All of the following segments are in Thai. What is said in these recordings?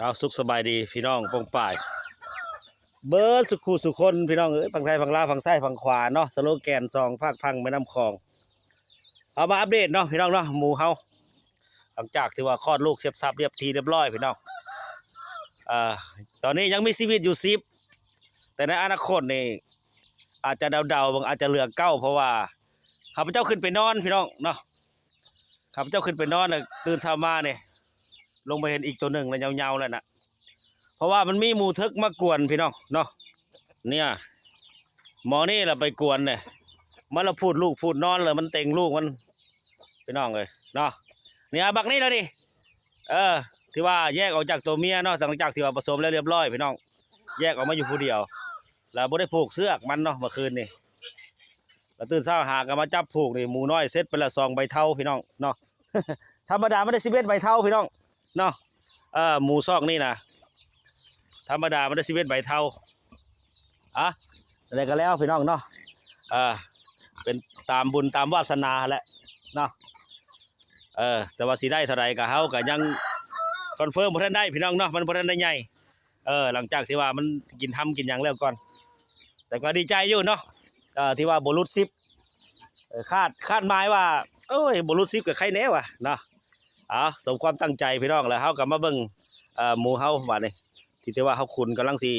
เอาสุขสบายดีพี่น้องปงป่ายเบิร์ดสุขูสุคนพี่น้องเอ้ยฝั่งไทยฝั่งลาวฝั่งซ้ายฝั่งขวาเนาะสโลแกนซองภาคพังแม่น้ำคลองเอามาอัปเดตเนาะพี่น้องเนาะหมู่เฮาหลังจากที่ว่าคลอดลูกเสียบซับเรียบทีเรียบร้อยพี่น้องตอนนี้ยังมีชีวิตอยู่10แต่ในอนาคตนี่อาจจะเดาๆบางอาจจะเหลือ9เพราะว่าข้าพเจ้าขึ้นไปนอนพี่น้องเนาะข้าพเจ้าขึ้นไปนอนเลยตื่นเช้ามาเนี่ยลงไปเห็นอีกตัวหนึ่งแล้วยาวๆแล้วนะเพราะว่ามันมีหมูทึกมากวนพี่น้องเนาะเนี่ยหมอนี่เราไปกวนเนี่ยมันเราพูดลูกพูดนอนเลยมันเต็งลูกมันพี่น้องเลยเนาะเนี่ยบักนี่แล้วดิที่ว่าแยกออกจากตัวเมียเนาะหลังจากที่ว่าผสมแล้วเรียบร้อยพี่น้องแยกออกมาอยู่ผู้เดียวแล้วบ่ได้ผูกเสื้อมันเนาะเมื่อคืนนี่แล้วตื่นเช้าหากันมาจับผูกนี่หมูน้อยเซ็ตไปละ2ใบเท่าพี่น้องเนาะ ธรรมดาไม่ได้11ใบเท่าพี่น้องเนาะหมูซอกนี่นะธรรมดามันได้11ใบเท่าอะไรก็แล้วพี่น้องเนาะเป็นตามบุญตามวาสนาแหละเนาะแต่ว่าสีได้เท่าไรกับเฮาก็ยังคอนเฟิร์มบ่ทันได้พี่น้องเนาะมันบ่ทันได้ใหญ่หลังจากที่ว่ามันกินทำกินหยังแล้วก่อนแต่ก็ดีใจอยู่เนาะที่ว่าบ่รุด10คาดหมายว่าโอ้ยบ่รุด10กับใครแน่วะเนาะสมความตั้งใจพี่น้องแล้วเฮาก็มาเบิ่งหมู่เฮาบัดนี้ที่ว่าเฮาขุนกำลังสิ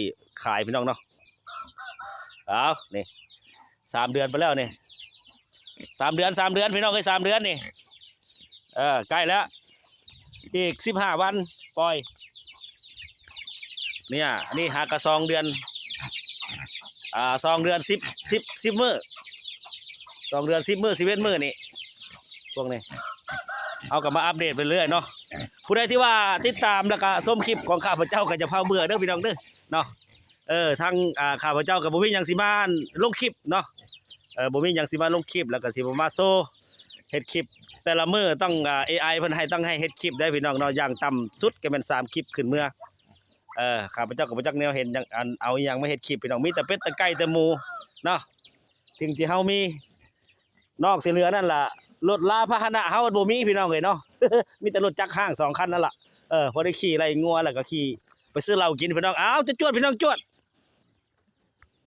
ขายพี่น้องเนาะนี่3 เดือนไปแล้วนี่3 เดือนพี่น้องเอ้ย3 เดือนนี่ใกล้แล้วอีก15 วันปล่อยเนี่ยนี่หากระ2 เดือน2 เดือน10มื้อ2 เดือน10 มื้อ11 มื้อนี่พวกนี้เอากลับมาอัปเดตไปเรื่อยเนาะผู้ใดที่ว่าติดตามแล้วก็ชมคลิปของข้าพเจ้าก็จะพาเบื่อเด้อพี่น้องเด้อเนาะทั้งข้าพเจ้ากับบ่มีหยังสิมาลงคลิปเนาะบ่มีหยังสิมาลงคลิปแล้วก็สิมาโซเฮ็ดคลิปแต่ละมื้อต้องAI เพิ่นให้ต้องให้เฮ็ดคลิปได้พี่น้องเนาะอย่างต่ำสุดก็เป็น3 คลิปขึ้นเมื่อข้าพเจ้าก็บ่จักแนวเห็นหยังเอาหยังมาเฮ็ดคลิปพี่น้องมีแต่เป็ดแต่ไก่แต่หมูเนาะสิ่งที่เฮามีนอกสิเหลือนั่นล่ะรถลาพาหนะเฮาบ่มีพี่น้องเอ้ยเนาะ มีแต่รถจักรห้าง2 คันนั่นล่ะพอได้ขี่ไล่งัวแล้วก็ขี่ไปซื้อเหล้ากินพี่น้องจะจวดพี่น้องจวด